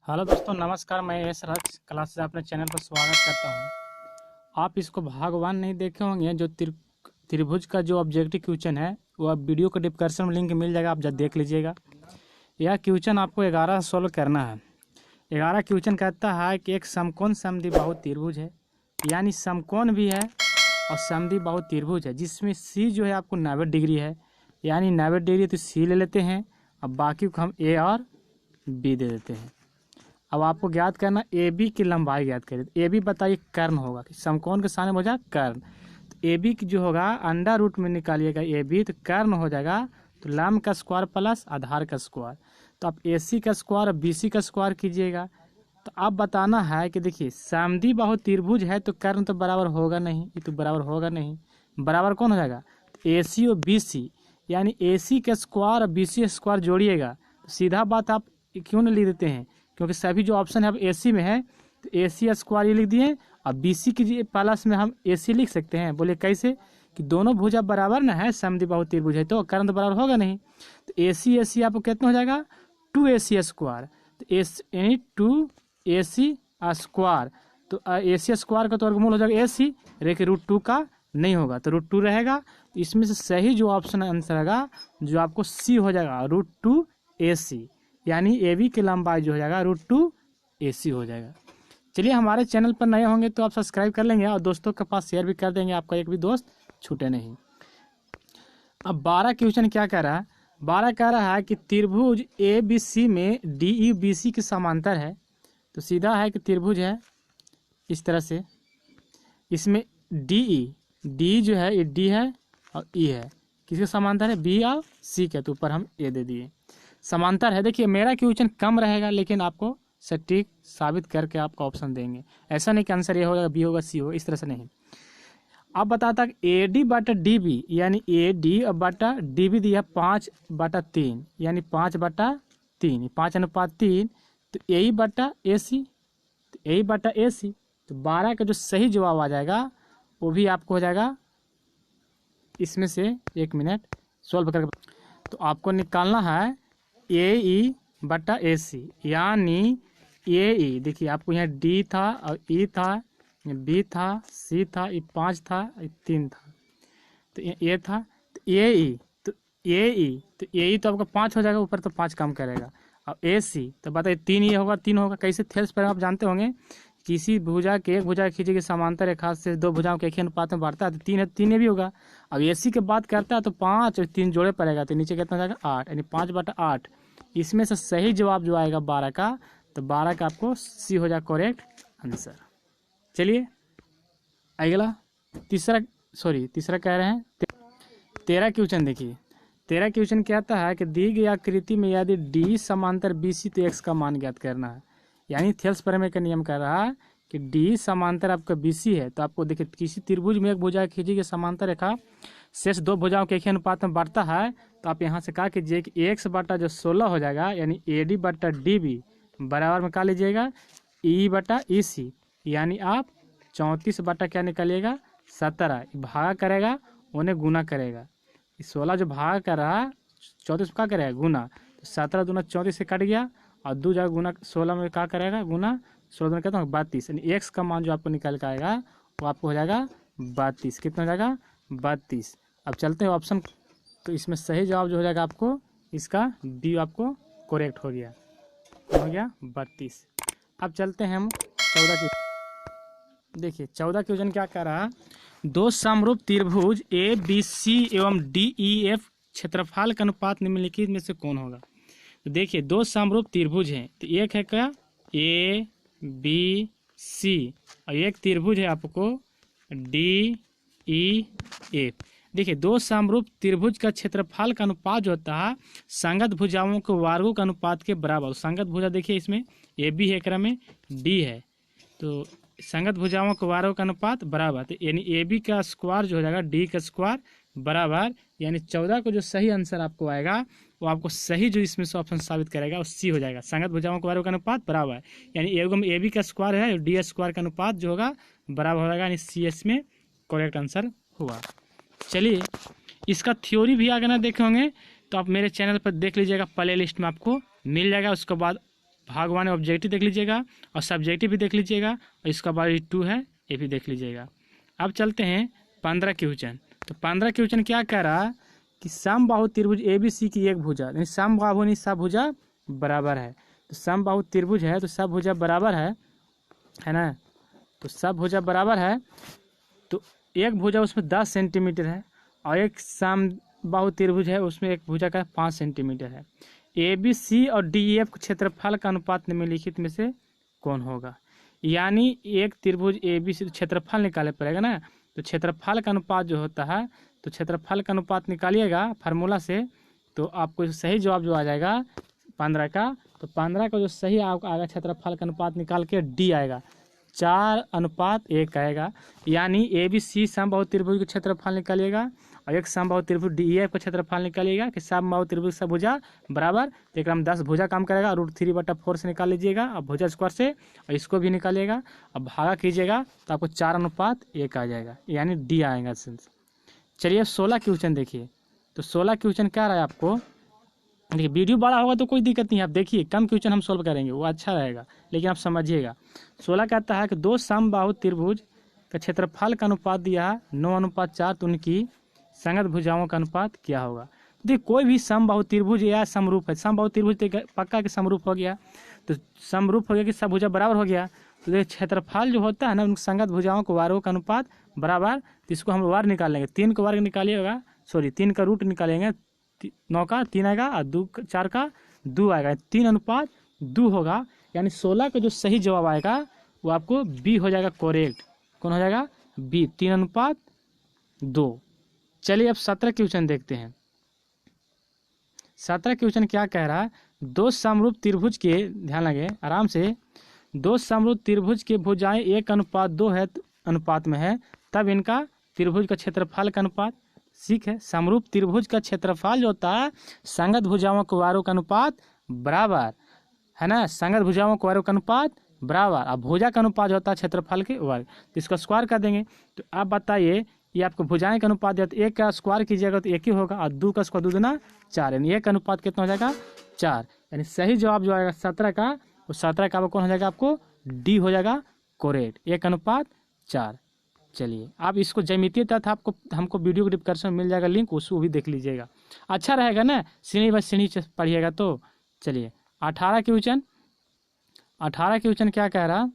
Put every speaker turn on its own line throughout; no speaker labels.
Hello दोस्तों, नमस्कार। मैं यश राज क्लास से अपने चैनल पर स्वागत करता हूं। आप इसको भगवान नहीं देखे होंगे। जो त्रिभुज का जो ऑब्जेक्टिव क्वेश्चन है वो आप वीडियो को डिस्क्रिप्शन में लिंक मिल जाएगा, आप जब देख लीजिएगा। यह क्वेश्चन आपको 11 सॉल्व करना है। 11 क्वेश्चन कहता है कि एक समकोण समद्विबाहु त्रिभुज है, यानी समकोण भी है और समद्विबाहु त्रिभुज है, जिसमें सी जो है आपको 90 डिग्री है, यानी 90 डिग्री तो सी ले लेते हैं। अब बाकी को हम ए और बी दे देते हैं। अब आपको ज्ञात करना ए बी की लंबाई ज्ञात करें। ए बी बताइए कर्ण होगा कि समकोण के सामने हो जाएगा कर्ण। तो ए बी की जो होगा अंडर रूट में निकालिएगा ए बी, तो कर्ण हो जाएगा तो लंब का स्क्वायर प्लस आधार का स्क्वायर। तो आप ए सी का स्क्वायर और बी सी का स्क्वायर कीजिएगा। तो आप बताना है कि देखिए समद्विबाहु त्रिभुज है तो कर्ण तो बराबर होगा नहीं, ये तो बराबर होगा नहीं। बराबर कौन हो जाएगा? तो ए सी और बी सी, यानी ए सी का स्क्वायर और बी सी स्क्वायर जोड़िएगा। तो सीधा बात आप क्यों नहीं लिख देते हैं? क्योंकि सभी जो ऑप्शन है अब ए सी में है, तो ए सी स्क्वायर ये लिख दिए और बी सी की प्लस में हम ए सी लिख सकते हैं। बोले कैसे? कि दोनों भुजा बराबर ना है, समद्विबाहु त्रिभुज है तो कर्ण तो बराबर होगा नहीं। तो ए सी आपको कितना हो जाएगा? 2ac square. तो यानी 2ac स्क्वायर। तो ए सी स्क्वायर का तो वर्गमूल हो जाएगा ए सी, लेकिन √2 का नहीं होगा तो √2 रहेगा। तो इसमें से सही जो ऑप्शन आंसर रहेगा जो आपको सी हो जाएगा, √2ac, यानी ए बी की लंबाई जो हो जाएगा √2ac हो जाएगा। चलिए, हमारे चैनल पर नए होंगे तो आप सब्सक्राइब कर लेंगे और दोस्तों के पास शेयर भी कर देंगे, आपका एक भी दोस्त छूटे नहीं। अब 12 क्वेश्चन क्या कह रहा है? 12 कह रहा है कि त्रिभुज ए बी सी में डी ई बी सी के समांतर है। तो सीधा है कि त्रिभुज है इस तरह से, इसमें डी जो है ये डी है और ई है, किसके समांतर है? बी और सी के। तो ऊपर हम ए दे दिए, समांतर है। देखिए मेरा क्वेश्चन कम रहेगा लेकिन आपको सटीक साबित करके आपका ऑप्शन देंगे। ऐसा नहीं कि आंसर ए होगा बी होगा सी होगा, इस तरह से नहीं। अब बताता ए डी बटा डी बी, यानी ए डी बटा डी बी दिया 5/3, यानी 5/3, 5:3। तो ए बटा ए सी, तो ए बटा ए सी। तो 12 का जो सही जवाब आ जाएगा वो भी आपको हो जाएगा इसमें से, 1 मिनट सॉल्व करके। तो आपको निकालना है ए ई बटा ए सी, यानी ए ई, देखिए आपको यहाँ डी था और ई था, बी था, सी था, ये 5 था, ये 3 था, तो ये था। तो ए ई, तो ए ई तो आपका 5 हो जाएगा, ऊपर तो 5 कम करेगा। और ए सी तो बताइए 3 ये होगा, 3 होगा। कैसे थेल्स पर आप जानते होंगे, किसी भुजा के एक भुजा खींचेगी समांतर रेखा से दो भुजाओं के एक ही अनुपात में बढ़ता है, तो 3 है, 3 ये भी होगा। अब ए सी की बात करता है तो 5 और 3 जोड़े पड़ेगा, तो नीचे कितना हो जाएगा? 8, यानी 5/8। इसमें से सही जवाब जो आएगा 12 का, तो 12 का आपको सी हो जाएगा करेक्ट आंसर। चलिए अगला तीसरा कह रहे हैं 13 क्वेश्चन। देखिए 13 क्वेश्चन क्या आता है कि दी गई आकृति में यदि डी समांतर बी सी तो एक्स का मान ज्ञात करना है। यानी थेल्स प्रमेय का नियम कह रहा है कि डी समांतर आपका बी सी है, तो आपको देखिए किसी त्रिभुज में एक भुजा खींची समांतर रेखा शेष दो भुजाओं के एक ही अनुपात में बढ़ता है, तो आप यहाँ से कहा कीजिए कि एक्स बटा जो 16 हो जाएगा, यानी ए डी बटा डी बी बराबर में कहा लीजिएगा ई बटा ई सी, यानी आप 34 बटा क्या निकालिएगा? 17। भागा करेगा उन्हें गुना करेगा, 16 जो भागा कर रहा है 34 क्या करेगा? गुना। तो 17 दूना 34 से कट गया और 2 जगह गुना 16 में क्या करेगा? गुना। 16 दूना कहता हूँ 32, यानी एक्स का मान जो आपको निकल के आएगा वो आपको हो जाएगा 32। कितना हो जाएगा? 32। अब चलते हैं ऑप्शन, तो इसमें सही जवाब जो हो जाएगा आपको इसका बी आपको करेक्ट हो गया, 32। अब चलते हैं हम 14 की। देखिए 14 क्वेश्चन क्या कह रहा है? दो समरूप त्रिभुज ए बी सी एवं डी ई एफ क्षेत्रफल का अनुपात निम्नलिखित में से कौन होगा? तो देखिए दो समरूप त्रिभुज हैं, तो एक है क्या? ए बी सी, और एक त्रिभुज है आपको डी ई एफ। देखिए दो समरूप त्रिभुज का क्षेत्रफल का अनुपात जो होता है संगत भुजाओं के वर्गों के अनुपात के बराबर। संगत भुजा देखिए इसमें ए बी है, क्रम में डी है, तो संगत भुजाओं के वर्गों का अनुपात बराबर, तो यानी ए बी का स्क्वायर जो हो जाएगा डी का स्क्वायर बराबर, यानी 14 को जो सही आंसर आपको आएगा वो आपको सही जो इसमें से ऑप्शन साबित करेगा वो सी हो जाएगा। संगत भुजाओं के वर्गों का अनुपात बराबर, यानी एवं ए बी का स्क्वायर है, डी स्क्वायर का अनुपात जो होगा बराबर हो जाएगा, यानी सी एस में करेक्ट आंसर हुआ। चलिए इसका थ्योरी भी अगर ना देखे होंगे तो आप मेरे चैनल पर देख लीजिएगा, प्ले लिस्ट में आपको मिल जाएगा। उसके बाद भाग 1 ऑब्जेक्टिव देख लीजिएगा और सब्जेक्टिव भी देख लीजिएगा, और इसका बाद 2 है ये भी देख लीजिएगा। अब चलते हैं 15 क्वेश्चन। तो 15 क्वेश्चन क्या कह रहा कि समबाहु त्रिभुज ABC की एक भुजा, यानी समबाहु नहीं सब भुजा बराबर है। तो समबाहु त्रिभुज है तो सब भुजा बराबर है ना। तो सब भुजा बराबर है, तो एक भुजा उसमें 10 सेंटीमीटर है और एक समबाहु त्रिभुज है उसमें एक भुजा का 5 सेंटीमीटर है। ABC और DEF के क्षेत्रफल का अनुपात निम्नलिखित में से कौन होगा। यानी एक त्रिभुज ABC क्षेत्रफल निकाले पड़ेगा ना। तो क्षेत्रफल का अनुपात जो होता है, तो क्षेत्रफल का अनुपात निकालिएगा फार्मूला से, तो आपको सही जवाब जो आ जाएगा 15 का। तो 15 का जो सही आपका आएगा क्षेत्रफल का अनुपात निकाल के D आएगा 4:1 आएगा। यानी ABC समबाहु त्रिभुज का क्षेत्रफल निकालिएगा और एक समबाहु त्रिभुज DEF का क्षेत्रफल निकालिएगा कि समबाहु त्रिभुज सब भुजा बराबर। तो एक 10 भुजा काम करेगा, √3/4 से निकाल लीजिएगा और भुजा स्क्वायर से, और इसको भी निकालिएगा और भागा कीजिएगा तो आपको 4:1 आ जाएगा, यानी D आएगा। चलिए 16 क्वेश्चन देखिए। तो 16 क्वेश्चन क्या रहा है आपको, देखिए वीडियो बड़ा होगा तो कोई दिक्कत नहीं है, आप देखिए कम क्वेश्चन हम सोल्व करेंगे वो अच्छा रहेगा, लेकिन आप समझिएगा। 16 कहता है कि दो समबाहु त्रिभुज का क्षेत्रफल का अनुपात दिया है 9:4, तो उनकी संगत भुजाओं का अनुपात क्या होगा। देखिए कोई भी समबाहु त्रिभुज या समरूप है, समबाहु त्रिभुज तो पक्का के समरूप हो गया, तो समरूप हो गया कि सब भुजा बराबर हो गया। तो देखिए क्षेत्रफल जो होता है ना, उन संगत भुजाओं को वारों का अनुपात बराबर, तो इसको हम वर्ग निकालेंगे। 3 का वर्ग निकालिएगा, 3 का रूट निकालेंगे, 9 का 3 आएगा और 4 का 2 आएगा, 3:2 होगा। यानी 16 का जो सही जवाब आएगा वो आपको B हो जाएगा करेक्ट। कौन हो जाएगा B, 3:2। चलिए अब 17 क्वेश्चन देखते हैं। 17 क्वेश्चन क्या कह रहा है, दो समरूप त्रिभुज के, ध्यान लगे आराम से, दो समरूप त्रिभुज के भुजाएं 1:2 है अनुपात में है, तब इनका त्रिभुज का क्षेत्रफल का अनुपात। ठीक है, समरूप त्रिभुज का क्षेत्रफल जो होता है संगत भुजाओं के वारों का अनुपात बराबर है ना, संगत भुजाओं के वारों का अनुपात बराबर, अब भुजा का अनुपात होता है क्षेत्रफल के वर्ग, तो इसका स्क्वायर कर देंगे। तो आप बताइए ये आपको भुजाएं का अनुपात दिया, तो 1 का स्क्वायर कीजिएगा तो 1 ही होगा, और 2 का स्क्वायर 2 दूना 4, यानी 1 का अनुपात कितना हो जाएगा 4। यानी सही जवाब जो आएगा 17 का, वो 17 का कौन हो जाएगा आपको D हो जाएगा करेक्ट, 1:4। चलिए आप इसको ज्यामितीय तथ्य आपको हमको वीडियो के डिस्क्रिप्शन में मिल जाएगा लिंक, उसको भी देख लीजिएगा, अच्छा रहेगा ना, श्रेणी बाय श्रेणी पढ़िएगा। तो चलिए 18 क्वेश्चन। 18 क्वेश्चन क्या कह रहा,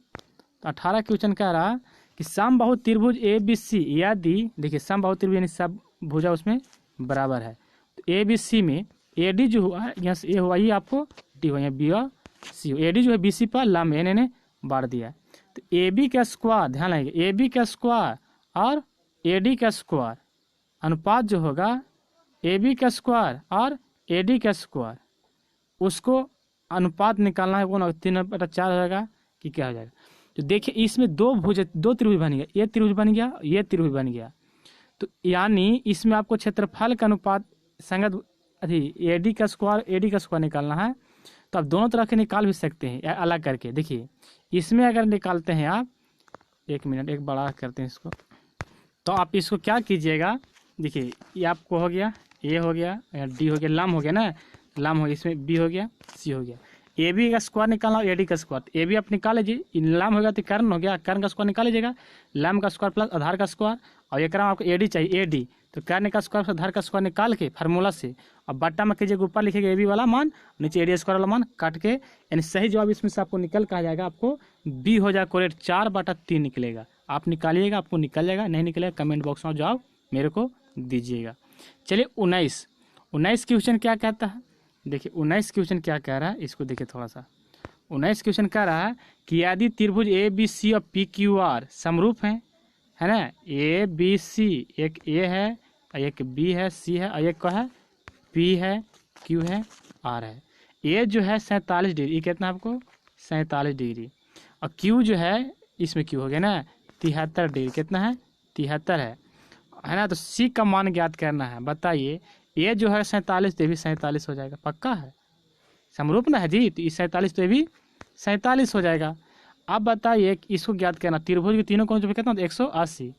तो 18 क्वेश्चन कह रहा कि समबाहु त्रिभुज ABC यदि, देखिए समबाहु त्रिभुज यानी सब भुजा उसमें बराबर है, तो ABC में AD जो हुआ यहाँ से A हुआ, ये आपको D हुआ, यहाँ B और C हो, AD जो है BC पर लंब इन्होंने बांट दिया है। तो AB का स्क्वायर, ध्यान लगाइए, AB का स्क्वायर और AD का स्क्वायर अनुपात जो होगा, AB का स्क्वायर और AD का स्क्वायर, उसको अनुपात निकालना है, कौन 3/4 हो जाएगा कि क्या हो जाएगा। तो देखिए इसमें दो त्रिभुज बन गया, ये त्रिभुज बन गया, ये त्रिभुज बन गया, तो यानी इसमें आपको क्षेत्रफल का अनुपात संगत AD का स्क्वायर निकालना है। तो आप दोनों तरह के निकाल भी सकते हैं अलग करके। देखिए इसमें अगर निकालते हैं आप, 1 मिनट एक बड़ा करते हैं इसको, तो आप इसको क्या कीजिएगा, देखिए ये आपको हो गया A हो गया, D हो गया, लंब हो गया ना, लंब हो गया, इसमें B हो गया, C हो गया। AB का स्क्वायर निकालना और AD का स्क्वायर, तो AB आप निकाल लीजिए, लंब हो गया तो कर्ण हो गया, कर्ण का स्क्वायर निकाल लीजिएगा, लंब का स्क्वायर प्लस आधार का स्क्वायर, और एक आपको AD चाहिए AD, तो कर्ण का स्क्वायर आधार का स्क्वायर निकाल के फार्मूला से, और बट्टा में कीजिएगा, ऊपर लिखिएगा AB वाला मान, नीचे AD स्क्वायर वाला मान काट के, यानी सही जवाब इसमें से आपको निकल के आ जाएगा, आपको B हो जाएगा करेक्ट, 4/3 निकलेगा। आप निकालिएगा, आपको निकल जाएगा, नहीं निकलेगा कमेंट बॉक्स में जवाब मेरे को दीजिएगा। चलिए 19 क्वेश्चन क्या कहता है, देखिए 19 क्वेश्चन क्या कह रहा है, इसको देखिए थोड़ा सा। 19 क्वेश्चन कह रहा है कि यदि त्रिभुज ABC और PQR समरूप हैं, है ना, ABC एक A है, एक B है, C है, और एक क्या है P है, Q है, R है। A जो है 47 डिग्री, ये कितना आपको 47 डिग्री, और Q जो है, इसमें Q हो गया ना 73 डिग्री, कितना है 73 है ना। तो C का मान ज्ञात करना है, बताइए ये जो है 47, तो ये भी 47 हो जाएगा, पक्का है, समरूप ना है जी, तो ये 47 तो ये भी 47 हो जाएगा। अब बताइए इसको ज्ञात करना, त्रिभुज के तीनों कोण जो कितना 180,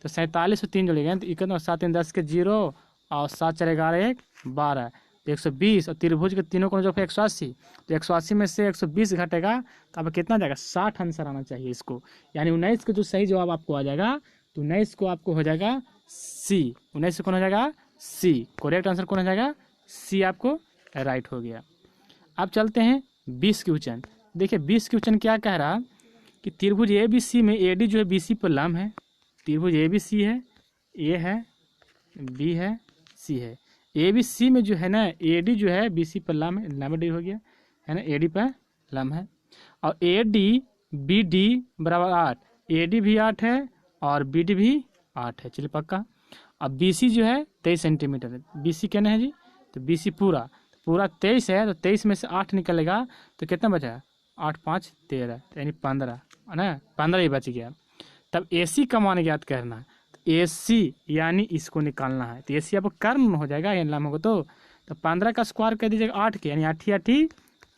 तो 47 से 3 जोड़ेगा तो कितना 7 3 10 के 0 और 7 4 11 1 12, तो 120, और त्रिभुज के तीनों कोण जो 180, तो 180 में से 120 घटेगा तो अब कितना जाएगा 60 आंसर आना चाहिए इसको। यानी 19 का जो सही जवाब आपको आ जाएगा, तो 19 को आपको हो जाएगा सी। 19 से कौन हो जाएगा सी, करेक्ट आंसर कौन हो जाएगा सी, आपको राइट हो गया। अब चलते हैं 20 क्वेश्चन। देखिए 20 क्वेश्चन क्या कह रहा कि त्रिभुज ए बी सी में ए डी जो है बी सी पर लंब है। त्रिभुज ए बी सी है, ए है, बी है, सी है। ए बी सी में जो है ना ए डी जो है बी सी पर लंब है, लंब डी हो गया है ना, ए डी पर लंब है। और ए डी बी डी बराबर 8, ए डी भी 8 है और बी डी भी 8 है, चलिए पक्का। अब बी सी जो है 23 सेंटीमीटर है, बी सी कहना है जी, तो बी सी पूरा 23 है, तो 23 में से 8 निकलेगा तो कितना बचा 8 5 13, यानी 15 है ना, 15 ही बच गया। तब ए सी का मान ज्ञात करना है, तो ए सी यानी इसको निकालना है, तो ए सी आपको कर्म हो जाएगा यानी लंब होगा। तो 15 का स्क्वायर कर दीजिएगा 8 के, यानी 8 8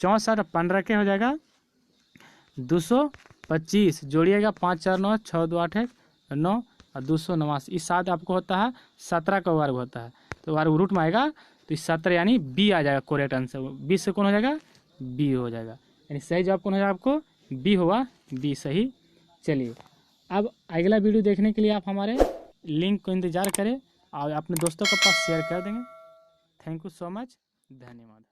64, 15 के हो जाएगा 225, जोड़िएगा 5 4 9 6 2 8 9 और 289, इस साथ आपको होता है 17 का वर्ग होता है, तो वर्ग रूट में आएगा, तो इस 17 यानी बी आ जाएगा करेक्ट आंसर। 20 से कौन हो जाएगा बी हो जाएगा, यानी सही जवाब कौन हो जाएगा आपको बी होगा, बी सही। चलिए अब अगला वीडियो देखने के लिए आप हमारे लिंक को इंतज़ार करें और अपने दोस्तों के पास शेयर कर देंगे। थैंक यू सो मच, धन्यवाद।